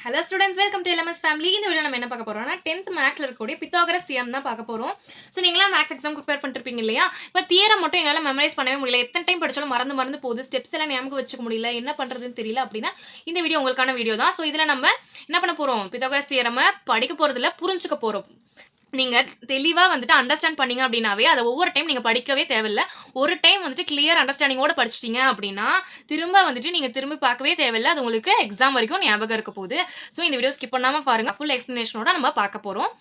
Hello students, welcome to LMS family. இந்த video நம்ம என்ன பார்க்க போறோம்னா 10th மேத்ஸ்ல இருக்கக்கூடிய பித்தாகரஸ் தியரம் தான் பார்க்க போறோம். ஸோ நீங்களாம் மேத்ஸ் எக்ஸாம் ப்ரிப்பேர் பண்ணிருப்பீங்க இல்லையா? இப்போ தியரம் மட்டும் எங்களால் மெமரைஸ் பண்ணவே முடியல, எத்தனை டைம் படிச்சாலும் மறந்து போகுது, ஸ்டெப்ஸ் எல்லாம் ஞாபகம் வச்சுக்க முடியல, என்ன பண்றதுன்னு தெரியல அப்படின்னா இந்த வீடியோ உங்களுக்கான வீடியோ தான். ஸோ இதில் நம்ம என்ன பண்ண போறோம், பித்தாகரஸ் தியரம் படிக்க போறதுல புரிஞ்சுக்க போறோம். நீங்க தெளிவா அண்டர்ஸ்டாண்ட் பண்ணீங்க அப்படின்னாவே அதை ஒவ்வொரு டைம் நீங்க படிக்கவே தேவையில்ல. ஒரு டைம் கிளியர் அண்டர்ஸ்டாண்டிங்கோட படிச்சிட்டீங்க அப்படின்னா திரும்ப நீங்க திரும்பி பார்க்கவே தேவையில்ல. அது உங்களுக்கு எக்ஸாம் வரைக்கும் ஞாபகம் இருக்க போகுது. ஸோ இந்த வீடியோ ஸ்கிப் பண்ணாம பாருங்க, ஃபுல் எக்ஸ்பிளனேஷனோட நம்ம பார்க்க போறோம்.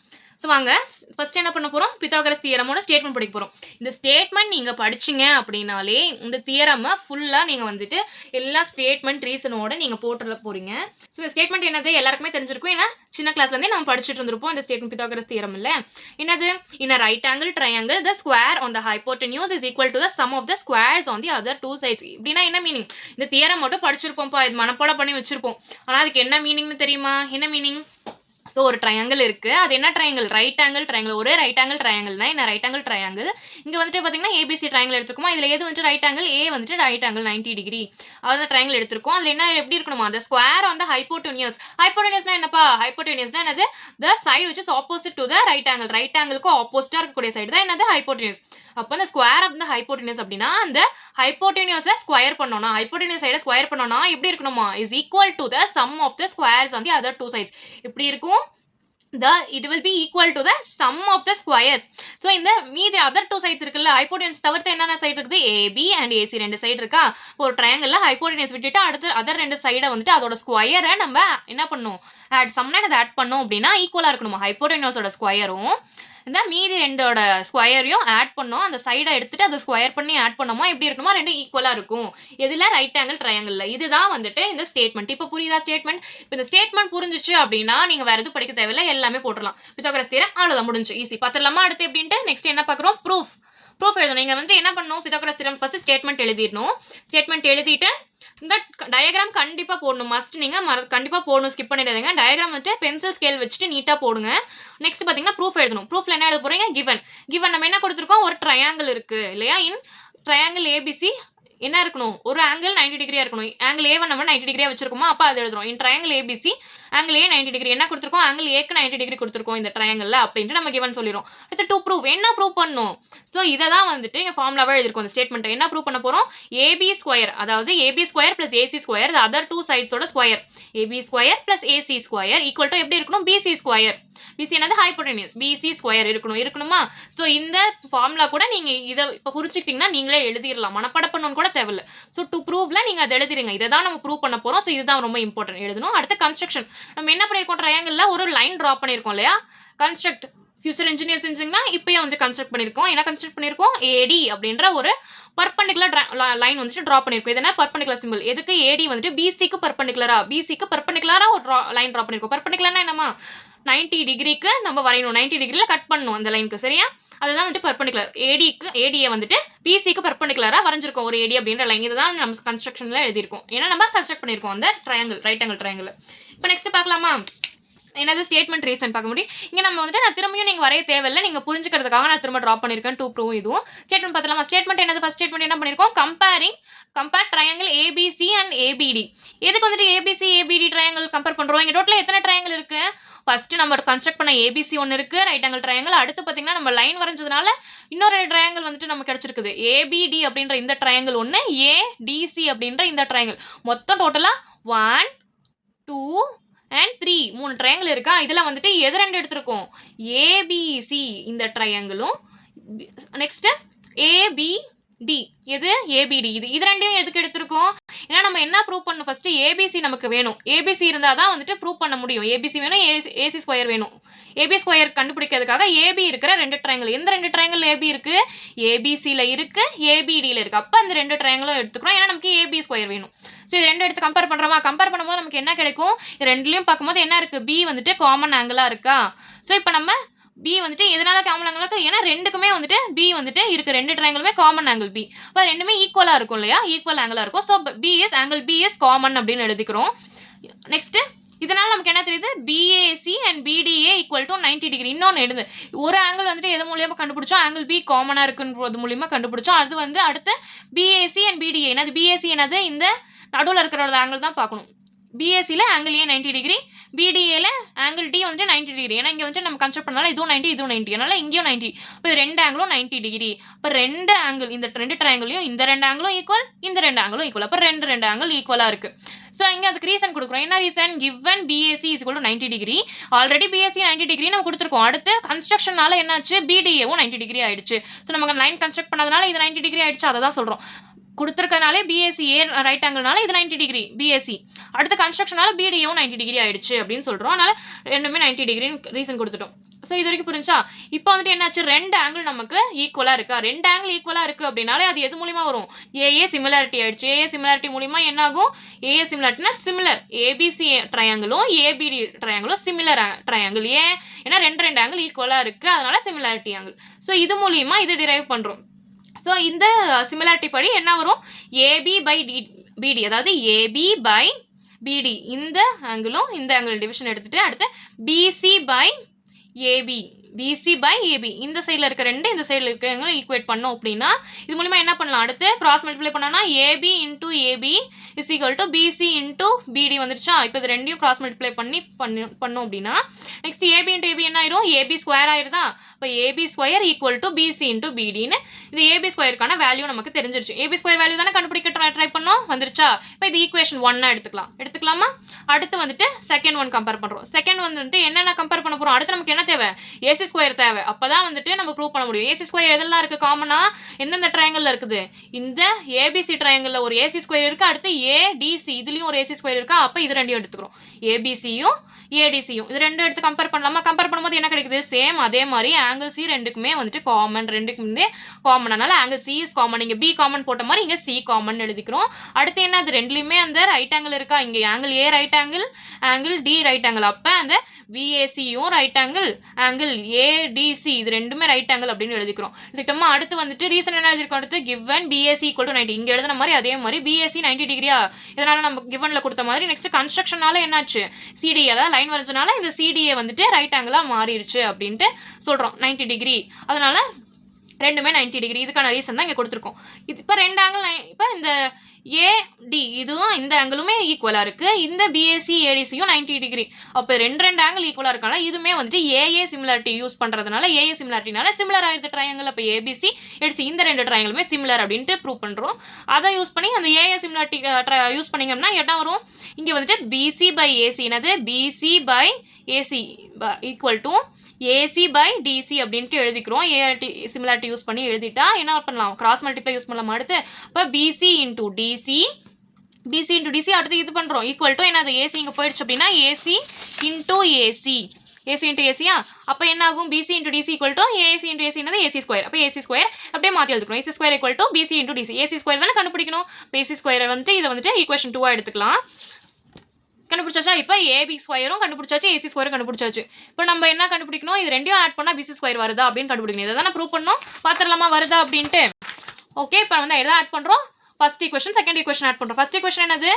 ஸோ வாங்க ஃபர்ஸ்ட் என்ன பண்ண போறோம், பித்தாகரஸ் தியரமோட ஸ்டேட்மெண்ட் படிக்க போறோம். இந்த ஸ்டேட்மெண்ட் நீங்க படிச்சீங்க அப்படின்னாலே இந்த தியரமை ஃபுல்லா நீங்க எல்லா ஸ்டேட்மெண்ட் ரீசனோட நீங்க போட்டுற போறீங்க. ஸோ இந்த ஸ்டேட்மெண்ட் என்னது எல்லாருக்குமே தெரிஞ்சிருக்கும், ஏன்னா சின்ன கிளாஸ்ல இருந்தே நம்ம படிச்சுட்டு இருந்திருப்போம். இந்த ஸ்டேட்மெண்ட் பித்தாகரஸ் தியரம் இல்ல என்னது, in a right angle triangle the square on the hypotenuse is equal to the sum of the squares on the other two sides. இப்படின்னா என்ன மீனிங், இந்த தியரம் மட்டும் படிச்சிருப்போம்ப்பா, இது மனப்பாடம் பண்ணி வச்சிருப்போம், ஆனா அதுக்கு என்ன மீனிங்னு தெரியுமா? என்ன மீனிங்? ஸோ ஒரு ட்ரையாங்கிள் இருக்கு, அது என்ன ட்ரையாங்கிள், ரைட் ஆங்கிள் ட்ரையாங்கிள். ஒரே ரைட் ஆங்கிள் ட்ரையாங்கிள்னா என்ன, ரைட் ஆங்கிள் ட்ரையாங்கிள். இங்கே பார்த்தீங்கன்னா ஏபிசி ட்ரையாங்கிள் எடுத்துருக்கோமா, இதில் எது right angle, A right angle 90 degree அதாவது ட்ரையாங்கிள் எடுத்திருக்கோம். அதில் என்ன எப்படி இருக்கணுமா, அந்த ஸ்கொயர் ஆன் த ஹைப்போட்டெனியஸ். ஹைப்போட்டெனியஸ்னா என்னப்பா, ஹைப்போட்டெனியஸ்னா என்னது, the side which is opposite to the right angle. Right ஆங்கிளுக்கு ஆப்போசிட்டா இருக்கக்கூடிய சைடு தான் என்னது, ஹைப்போட்டெனியஸ். அப்போ அந்த ஸ்கொயர் ஆஃப் த ஹைப்போட்டெனியஸ் அப்படின்னா அந்த ஹைப்போட்டெனியஸை ஸ்கொயர் பண்ணோம்னா, ஹைப்போட்டெனியஸ் சைடை ஸ்கொயர் பண்ணோம்னா எப்படி இருக்கணுமா, is equal to the sum of the squares on the other two sides. இப்படி இருக்கும், it will be equal to the sum of the squares. So இந்த மீதி other two sides இருக்குல்ல, ஹைப்போட்டெனியஸ் தவிர்த்து என்னென்ன சைடு இருக்குது, AB and AC ரெண்டு side இருக்கா. ஒரு ட்ரையாங்கிள்ல ஹைப்போட்டெனியஸ் விட்டுட்டு அடுத்து அதர் ரெண்டு சைடை அதோட ஸ்கொயரை நம்ம என்ன பண்ணணும், ஆட் சம்னா அதை ஆட் பண்ணோம் அப்படின்னா ஈக்குவலா இருக்கணுமா, ஹைப்போட்டெனியஸோட ஸ்கொயரும் இந்த மீதி ரெண்டோட ஸ்கொயரையும் ஆட் பண்ணோம், அந்த சைடை எடுத்துட்டு அதை ஸ்கொயர் பண்ணி ஆட் பண்ணோமா எப்படி இருக்கணுமா, ரெண்டும் ஈக்குவலா இருக்கும். எதுல, ரைட் ஆங்கிள் ட்ரையாங்கிள்ல. இதுதான் இந்த ஸ்டேட்மெண்ட். இப்போ புரியுதா ஸ்டேட்மெண்ட்? இப்போ இந்த ஸ்டேட்மெண்ட் புரிஞ்சிச்சு அப்படின்னா நீங்க வேற எதுவும் படிக்க தேவையில்லை, எல்லாமே போட்டுடலாம். பித்தாகரஸ் தியரம் அவ்வளவுதான், முடிஞ்சு, ஈஸி. பார்த்துடலாமா அடுத்து எப்படின்ட்டு? நெக்ஸ்ட் என்ன பார்க்குறோம், ப்ரூஃப். ப்ரூஃப் எழுதணும். நீங்க என்ன பண்ணணும், பித்தாகரஸ் தியரம் ஃபர்ஸ்ட் ஸ்டேட்மெண்ட் எழுதிடணும். ஸ்டேட்மெண்ட் எழுதிட்டு இந்த டயக்ராம் கண்டிப்பா போடணும், மஸ்ட். நீங்க கண்டிப்பா போடணும், ஸ்கிப் பண்ணிடாதீங்க. டயக்ராம் பென்சில் ஸ்கேல் வச்சுட்டு நீட்டா போடுங்க. நெக்ஸ்ட் பாத்தீங்கன்னா ப்ரூஃப் எழுதணும். ப்ரூஃப்ல என்ன எழுத போறீங்க, கிவன் நம்ம என்ன கொடுத்துருக்கோம், ஒரு ட்ரையாங்கிள் இருக்கு இல்லையா. இன் ட்ரையாங்கிள் ஏபிசி என்ன இருக்கணும், ஒரு ஆங்கிள் 90 டிகிரியா இருக்கணும். ஆங்கிள் ஏவை நம்ம 90 டிகிரியா வச்சிருக்கோமா, அப்ப அது எழுதுறோம். இன் triangle ABC angle A 90 degree என்ன கொடுத்துருக்கோம், ஆங்கிள் ஏக்கு 90 டிகிரி கொடுத்துருக்கோம் இந்த ட்ரையாங்கிள்ல அப்படின்ட்டு நம்ம கிவன் சொல்லிடும். அடுத்து டு ப்ரூவ், என்ன ப்ரூவ் பண்ணணும். ஸோ இதை தான் இங்க ஃபார்முலாவே எழுதிருக்கோம். இந்த ஸ்டேட்மெண்ட் என்ன ப்ரூவ் பண்ண போறோம், ஏபி ஸ்கொயர், அதாவது AB square plus AC square other two சைட்ஸோட square, AB square plus AC square equal to எப்படி இருக்கணும், பிசி ஸ்கொயர். பிசி என்னது, ஹைப்போட்டெனியஸ், பிசி ஸ்கொயர் இருக்கணுமா. ஸோ இந்த ஃபார்முலா கூட நீங்க இதை இப்போ புரிஞ்சுக்கிட்டீங்கன்னா நீங்களே எழுதிடலாம், மனப்பாடம் பண்ணணும்னு கூட தேவையில்லை. ஸோ டு ப்ரூவ்ல நீங்க அதை எழுதிருங்க. இதை தான் நம்ம ப்ரூவ் பண்ண போறோம். ஸோ இதுதான் ரொம்ப இம்பார்ட்டன்ட் எழுதணும். அடுத்து கன்ஸ்ட்ரக்ஷன். நம்ம என்ன பண்ணிருக்கோம், ட்ரையாங்கிள்ல ஒரு லைன் டிரா பண்ணிருக்கோம் இல்லையா. கன்ஸ்ட்ரக்ட், ஃபியூச்சர் இன்ஜினியர்ஸ் செஞ்சீங்கன்னா இப்பயே கன்ஸ்ட்ரக்ட் பண்ணிருக்கோம். என்ன கன்ஸ்ட்ரக்ட் பண்ணிருக்கோம், ஏடி அப்படின்ற ஒரு பர்பண்டிகுலர் லைன் டிரா பண்ணிருக்கோம். இது என்ன, பர்பண்டிகுலர் சிம்பிள். எதுக்கு, ஏடி பிசிக்கு பர்பண்டிகுலரா ஒரு லைன் டிரா பண்ணிருக்கோம். பர்பண்டிகுலர்னா என்னமா, 90 டிகிரிக்கு நம்ம வரையணும், 90 டிகிரில கட் பண்ணணும் அந்த லைனுக்கு, சரியா. அதுதான் பர்பண்டிகுலர். ஏடியை பிசிக்கு பர்பண்டிகுலரா வரைஞ்சிருக்கோம், ஒரு ஏடி அப்படின்ற லைன். இதுதான் நம்ம கன்ஸ்ட்ரக்ஷன்ல எழுதியிருக்கோம், ஏன்னா நம்ம கன்ஸ்ட்ரக்ட் பண்ணிருக்கோம் அந்த ட்ரையாங்கிள், ரைட் ஆங்கிள் ட்ரையாங்கிள். இப்போ நெக்ஸ்ட் பார்க்கலாமா, என்னது ஸ்டேட்மெண்ட் ரீசன் பார்க்க முடியும். இங்கே நம்ம நான் திரும்பியும் நீங்கள் வரைய தேவையில்லை, நீங்கள் புரிஞ்சுக்கிறதுக்காக நான் திரும்ப ட்ராப் பண்ணியிருக்கேன் டூ ப்ரூவ். இதுவும் ஸ்டேட்மெண்ட் பார்த்தலாமா. ஸ்டேட்மெண்ட் என்னது, ஃபர்ஸ்ட் ஸ்டேட்மெண்ட் என்ன பண்ணியிருக்கோம், compare triangle ABC and APD. எதுக்கு ஏபிசி ஏபிடி ட்ரையாங்கிள் கம்பேர் பண்ணுறோம். இங்கே டோட்டலாக எத்தனை ட்ரையாங்கிள் இருக்கு, ஃபர்ஸ்ட் நம்ம கன்ஸ்ட்ரக்ட் பண்ண ஏபிசி ஒன்று இருக்கு, ரைட் ஆங்கிள் ட்ரையாங்கிள். அடுத்து பார்த்தீங்கன்னா நம்ம லைன் வரைஞ்சதுனால இன்னொரு ட்ரையாங்கிள் நம்ம கிடைச்சிருக்குது, ஏபிடி அப்படின்ற இந்த ட்ரையாங்கிள் ஒன்று, ஏடிசி அப்படின்ற இந்த ட்ரையாங்கிள். மொத்தம் டோட்டலாக 1 2 and 3 மூணு ட்ரையாங்கிள் இருக்கா. இதுல எது ரெண்டு எடுத்திருக்கோம், ஏபிசி இந்த ட்ரையாங்கிளும், நெக்ஸ்ட் ஏபிடி, எது ஏபிடி, இது ரெண்டையும் எதுக்கு எடுத்திருக்கோம், ஏன்னா நம்ம என்ன ப்ரூவ் பண்ணணும், ஃபர்ஸ்ட் ஏபிசி நமக்கு வேணும். ஏபிசி இருந்தால் தான் ப்ரூவ் பண்ண முடியும். ஏபிசி வேணும், ஏசி ஸ்கொயர் வேணும். ஏபி ஸ்கொயர் கண்டுபிடிக்கிறதுக்காக ஏபி இருக்கிற ரெண்டு ட்ரையாங்கிள், எந்த ரெண்டு ட்ரையாங்கிள் ஏபி இருக்கு, ஏபிசியில் இருக்கு, ஏபிடியில் இருக்கு. அப்போ அந்த ரெண்டு ட்ரையாங்கிளும் எடுத்துக்கிறோம், ஏன்னா நமக்கு ஏபி ஸ்கொயர் வேணும். ஸோ இது ரெண்டு எடுத்து கம்பேர் பண்ணுறோமா, கம்பேர் பண்ணும்போது நமக்கு என்ன கிடைக்கும், ரெண்டுலையும் பார்க்கும்போது என்ன இருக்கு, பி காமன் ஆங்கிளாக இருக்கா. ஸோ இப்போ நம்ம பி எதனால காமன் ஆங்கிள் இருக்கு, ஏன்னா ரெண்டுக்குமே பி இருக்கு, ரெண்டு ட்ரையாங்கிளுமே காமன் ஆங்கிள் பி. அப்போ ரெண்டுமே ஈக்குவலாக இருக்கும் இல்லையா, ஈக்குவல் ஆங்கிளாக இருக்கும். So angle B is common அப்படின்னு எழுதிக்கிறோம். நெக்ஸ்ட் இதனால நமக்கு என்ன தெரியுது, BAC and BDA equal to 90 degree. இன்னொன்று எழுது, ஒரு ஆங்கிள் எது மூலியமா கண்டுபிடிச்சோம், ஆங்கிள் பி காமனா இருக்குன்றது மூலியமா கண்டுபிடிச்சோம். அது அடுத்து பிஏசி அண்ட் பிடிஏ என்னது, பிஏசி என்னது இந்த நடுவில் இருக்கிற ஆங்கிள் தான் பார்க்கணும். பிஏசியில் ஆங்கிள் ஏ 90 டிகிரி, பிடிஏல ஆங்கிள் டி வந்துட்டு 90 டிகிரி. ஏன்னா இங்க வந்துட்டு நம்ம கன்ஸ்ட்ரக்ட் பண்ணாலும் இதுவும் 90 இதுவும் 90. அதனால இங்கேயும் 90. இப்போ இது ரெண்டு ஆங்கிளும் 90 டிகிரி. அப்போ ரெண்டு ஆங்கிள் இந்த ரெண்டு ட்ரையாங்கிளையும் இந்த ரெண்டு ஆங்கிளும் ஈக்குவல், இந்த ரெண்டு ஆங்கிளும் ஈக்குவல். அப்போ ரெண்டு ஆங்கிள் ஈக்குவலா இருக்கு. ஸோ இங்கே அதுக்கு ரீசன் கொடுக்குறோம். என்ன reason? Given BAC is equal to 90 degree. Already BSc 90 degree நம்ம கொடுத்துருக்கோம். அடுத்து கன்ஸ்ட்ரக்ஷனால என்னாச்சு? பிடிஏவும் 90 டிகிரி ஆயிடுச்சு. ஸோ நமக்கு லைன் கன்ஸ்ட்ரக்ட் பண்ணதுனால இது 90 டிகிரி ஆயிடுச்சு. அதை தான் சொல்றோம். கொடுத்துருக்கனாலே பிஎஸ்சி ஏ ரைட் ஆங்கிள்னால இது 90 டிகிரி பிஎஸ்சி. அடுத்து கன்ஸ்ட்ரக்ஷனால பிடிஏவும் 90 டிகிரி ஆயிடுச்சு அப்படின்னு சொல்றோம். அதனால ரெண்டுமே 90 டிகிரின்னு ரீசன் கொடுத்துட்டோம். ஸோ இது வரைக்கும் புரிஞ்சா? இப்போ வந்துட்டு என்னாச்சு? ரெண்டு ஆங்கிள் நமக்கு ஈக்குவலா இருக்கா? ரெண்டு ஆங்கிள் ஈக்குவலா இருக்கு அப்படின்னாலே அது எது மூலியமா வரும்? ஏஏ சிமிலாரிட்டி ஆயிடுச்சு. ஏஏ சிமிலாரிட்டி மூலியமா என்ன ஆகும்? ஏஏ சிமிலாரிட்டினா சிமிலர். ஏபிசி ட்ரையாங்கிளும் ஏபிடி ட்ரையாங்கிளும் சிமிலர் ட்ரையாங்கிள். ஏன்னா ரெண்டு ஆங்கிள் ஈக்குவலா இருக்கு, அதனால சிமிலாரிட்டி ஆங்கிள். ஸோ இது மூலியமா இது டிரைவ் பண்றோம். ஸோ இந்த சிமிலாரிட்டி படி என்ன வரும்? ஏபி பை பிடி, அதாவது ஏபி பை பிடி இந்த ஆங்கிளும் இந்த ஆங்கிள் டிவிஷன் எடுத்துட்டு அடுத்து BC by AB, BC by AB இந்த சைடில் இருக்க ரெண்டு இந்த சைடில் இருக்க ஈக்குவேட் பண்ணோம் அப்படின்னா இது மூலிமா என்ன பண்ணலாம்? அடுத்து கிராஸ் மல்டிப்ளை பண்ணோம்னா AB into AB is equal to BC into BD வந்துருச்சா? இப்போ இது ரெண்டையும் கிராஸ் மல்டிப்ளை பண்ணோம் அப்படின்னா நெக்ஸ்ட் ஏபி இன்டூ ஏபி என்ன ஆயிரும்? ஏபி ஸ்கொயர் ஆயிருதா? இப்போ AB square equal to BC into பிடின்னு இந்த ஏபி ஸ்கொயருக்கான வேல்யூ நமக்கு தெரிஞ்சிருச்சு. ஏபி ஸ்கொயர் வேல்யூ தானே கண்டுபிடிக்க ட்ரை பண்ணோம், வந்துருச்சா? இப்போ இது ஈக்குவேஷன் 1 எடுத்துக்கலாமா? அடுத்து வந்துட்டு செகண்ட் ஒன் கம்பேர் பண்ணுறோம். செகண்ட் வந்துட்டு என்னென்ன கம்பேர் பண்ண போகிறோம்? அடுத்து நமக்கு என்ன தேவை? ஏசி ஸ்கொயர் தேவை. அப்பதான் வந்துட்டு நம்ம ப்ரூவ் பண்ண முடியும். ஏசி ஸ்கொயர் எதெல்லாம் இருக்கு காமனா? எந்தெந்த ட்ரையாங்கிள் இருக்குது? இந்த ஏபிசி ட்ரையாங்கிள் ஒரு ஏசி ஸ்கொயர் இருக்கு. அடுத்து ஏடிசி இதுலயும் ஒரு ஏசி ஸ்கொயர் இருக்கா? அப்ப இது ரெண்டையும் எடுத்துக்கிறோம். ஏபிசியும் ஏடிசியும் இது ரெண்டும் எடுத்து கம்பேர் பண்ணலாமா? கம்பேர் பண்ணும்போது என்ன கிடைக்குது? சேம் அதே மாதிரி ஆங்கிள் சி ரெண்டுக்குமே வந்துட்டு காமன், ரெண்டுக்குமே காமன். அதனால ஆங்கிள் சி இஸ் காமன். இங்க பி காமன் போட்ட மாதிரி இங்க சி காமன் எழுதிக்கிறோம். அடுத்து என்ன? அது ரெண்டுலயுமே அந்த ரைட் ஆங்கிள் இருக்கா? இங்க angle A right angle, angle D right angle. அப்ப அந்த விஏசியும் ரைட் ஆங்கிள், ஆங்கிள் ஏடிசி இது ரெண்டுமே ரைட் ஆங்கிள் அப்படின்னு எழுதிக்கிறோம். எழுதிட்டோமா? அடுத்து வந்துட்டு ரீசன் என்ன எழுதிருக்கோம்? அடுத்து கிவன் பிஏசி ஈக்குவல் டு 90 இங்க எழுதின மாதிரி அதே மாதிரி பிஏசி 90 டிகிரியா? இதனால நம்ம கிவன்ல கொடுத்த மாதிரி நெக்ஸ்ட் கன்ஸ்ட்ரக்ஷனால என்னாச்சு? சிடி, அதாவது லைன் வரைஞ்சனால இந்த சிடிஏ வந்துட்டு ரைட் ஆங்கிளா மாறிடுச்சு அப்படின்ட்டு சொல்றோம். 90 டிகிரி, அதனால ரெண்டுமே 90 டிகிரி. இதுக்கான ரீசன் தான் இங்க கொடுத்துருக்கோம். இது இப்போ ரெண்டு ஆங்கிள், இப்போ இந்த ஏடி இதுவும் இந்த ஆங்கிளுமே ஈக்குவலா இருக்கு. இந்த பிஏசி ஏடிசியும் 90 டிகிரி. அப்போ ரெண்டு ஆங்கிள் ஈக்குவலா இருக்காங்க. இதுமே வந்துட்டு ஏஏ சிமிலாரிட்டி யூஸ் பண்றதுனால ஏஏ சிமிலாரிட்டினால சிமிலர் ஆயிருது ட்ரையாங்கிள். அப்போ ஏபிசி ஏடிசி இந்த ரெண்டு ட்ரையாங்கிளுமே சிமிலர் அப்படின்ட்டு ப்ரூவ் பண்றோம். அதை யூஸ் பண்ணி அந்த ஏஏ சிமிலாரிட்டி யூஸ் பண்ணீங்கன்னா என்ன வரும்? இங்க வந்துட்டு பிசி பை ஏசி, என்னது? BC by AC equal to AC by DC அப்படின்ட்டு எழுதிக்கிறோம். ஏஆர்டி சிமிலாரிட்டி யூஸ் பண்ணி எழுதிட்டா என்ன பண்ணலாம்? கிராஸ் மல்டிப்ளை யூஸ் பண்ணலாம். அடுத்து இப்போ BC into DC, BC into DC அடுத்து இது பண்ணுறோம். ஈக்குவல் டு என்னது? ஏசி இங்கே போயிடுச்சு அப்படின்னா AC into AC, AC into ஏசியா? அப்போ என்ன ஆகும்? BC into DC equal to AC into AC என்னது? AC square. அப்போ ஏசி ஸ்கொயர் அப்படியே மாற்றி எழுதுக்கிறோம். AC square equal to BC into DC. AC square தானே கண்டுபிடிக்கணும். இப்போ ஏசி ஸ்கொயர் வந்துட்டு இதை வந்துட்டு ஈக்குவேஷன் 2 எடுத்துக்கலாம். கண்டுபிடிச்சாச்சா? இப்போ ஏபி ஸ்கொயரும் கண்டுபிடிச்சாச்சு, ஏசி ஸ்கொயரும் கண்டுபிடிச்சாச்சு. இப்போ நம்ம என்ன கண்டுபிடிக்கணும்? இது ரெண்டையும் ஆட் பண்ணா பிசி ஸ்கொயர் வருதா அப்படின்னு கண்டுபிடிக்கணும். இதை தானே ப்ரூவ் பண்ணோம். பார்த்துடலாமா வருதா அப்படின்ட்டு? ஓகே, இப்போ வந்து எதை ஆட் பண்ணுறோம்? First equation second equation add பண்ணுறோம். ஃபர்ஸ்ட் ஈக்குவேஷன் என்னது?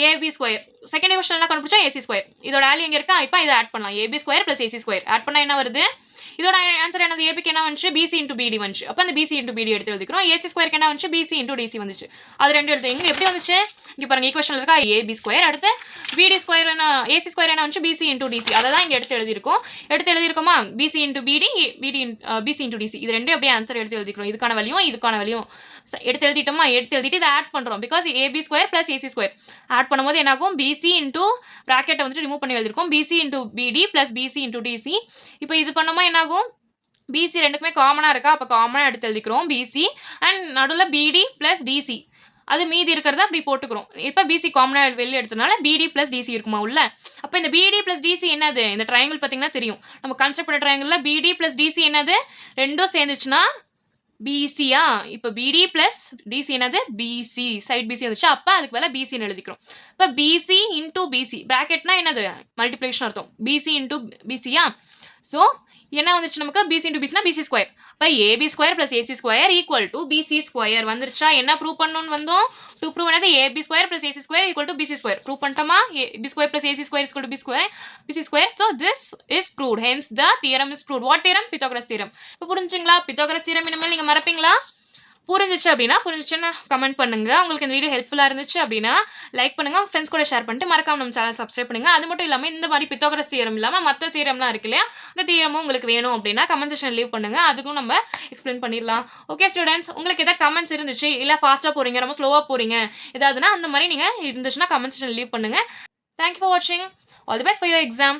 AB square. செகண்ட் ஈக்குவேஷன் என்ன கண்டுபிடிச்சா? AC square. இதோட வேல்யூ எங்கே இருக்கா? இப்போ இதை ஆட் பண்ணலாம். AB square plus AC square add பண்ணால் என்ன வருது? இதோட ஆன்சர் என்னது? ஏபிக்கு என்ன வந்துச்சு? பிசி இன்டூ பிடி வந்துச்சு. அப்போ அந்த பிசி இன்டூ பிடி எடுத்து எழுதிக்கிறோம். ஏசி ஸ்கொயருக்கு என்ன வந்துச்சு? பிசி இன்டூ டிசி வந்துச்சு. அது ரெண்டு எடுத்து இங்கே எப்படி வந்துச்சு? இங்கே பாருங்க ஈக்குவேஷன் இருக்கா? ஏபி ஸ்கொயர் அடுத்து பிடி ஸ்கொயர் என்ன? ஏசி ஸ்கொயர் என்ன வந்துச்சு? BC into DC. அதை தான் இங்கே எடுத்து எழுதியிருக்கோமா? BC into BD, BC into DC இது ரெண்டு அப்படியே ஆன்சர் எடுத்து எழுதிக்கிறோம். இதுக்கான வழியும் இதுக்கான வழியும் எடுத்து எழுதிட்டோமா? எடுத்து எழுதிட்டு இதை ஆட் பண்ணுறோம். Because AB square plus AC square add பண்ணும்போது என்ன ஆகும்? பிசி இன்டூ ப்ராக்கெட்டை வந்துட்டு ரிமூவ் பண்ணி எழுதிருக்கோம். BC into BD plus BC into DC. இப்போ இது பண்ணோமா என்ன ஆகும்? பிசி ரெண்டுக்குமே காமனாக இருக்கா? அப்போ காமனாக எடுத்து எழுதிக்கிறோம் பிசி அண்ட் நடுவில் பிடி ப்ளஸ் டிசி. அது மீதி இருக்கிறத அப்படி போட்டுக்கிறோம். இப்போ பிசி காமனாக வெளியே எடுத்தனால பிடி ப்ளஸ் டிசி இருக்குமா உள்ள? அப்போ இந்த பிடி ப்ளஸ் டிசி என்னது? இந்த ட்ரையாங்கிள் பார்த்தீங்கன்னா தெரியும். நம்ம கன்ஸ்ட்ரக்ட் பண்ண ட்ரையாங்கிளில் பிடி ப்ளஸ் டிசி என்னது? ரெண்டும் சேர்ந்துச்சுன்னா பிசியா? இப்போ பிடி ப்ளஸ் டிசி என்னது? பிசி. சைட் பிசி வந்துச்சு. அப்போ அதுக்கு மேலே பிசின்னு எழுதிக்கிறோம். இப்போ பிசி இன்டூ பிசி ப்ராக்கெட்னா என்னது? மல்டிப்ளிகேஷன் அர்த்தம். PC into பிசியா? ஸோ என்ன வந்துச்சு நமக்கு? பிசி இன்டூ பிசினா பிசி ஸ்கொயர். இப்போ AB square plus AC square equal to BC square வந்துருச்சா? என்ன ப்ரூவ் பண்ணணும்னு வந்தோம்? டு ப்ரூவ் என்னது? AB square plus AC square equal to BC square. Prove பண்ணிட்டோமா? AB square plus AC square equal to BC square. So this is proved. Hence the theorem is proved. What theorem? Pythagoras theorem. இப்போ புரிஞ்சுங்களா? Pythagoras theorem இனிமேல் நீங்கள் மறப்பீங்களா? புரிஞ்சுச்சுன்னா comment பண்ணுங்க. உங்களுக்கு இந்த video ஹெல்ப்ஃபுல்லா இருந்துச்சு அப்படின்னா, லைக் பண்ணுங்க. உங்க ஃப்ரெண்ட்ஸ் கூட ஷேர் பண்ணிட்டு மறக்காம நம்ம சேனல் சப்ஸ்கிரைப் பண்ணுங்க. அது மட்டும் இல்லாம இந்த மாரி பித்தாகரஸ் தியரம் இல்லாம மத்த தியரம்லாம் இருக்கு இல்லையா? அந்த தியரமும் உங்களுக்கு வேணும் அப்படின்னா கமெண்ட் செக்ஷன்ல லீவ் பண்ணுங்க. அதுக்கும் நம்ம எக்ஸ்பிளைன் பண்ணிடலாம். ஓகே ஸ்டூடண்ட்ஸ், உங்களுக்கு ஏதாவது கமெண்ட்ஸ் இருந்துச்சு, இல்ல ஃபாஸ்ட்டா போறீங்க, ரொம்ப ஸ்லோவா போறீங்க, ஏதாவதுன்னா அந்த மாரி நீங்க இருந்துச்சுன்னா கமெண்ட் செக்ஷன்ல லீவ் பண்ணுங்க. தேங்க் யூ ஃபார் வாட்சிங். All the best for your exam.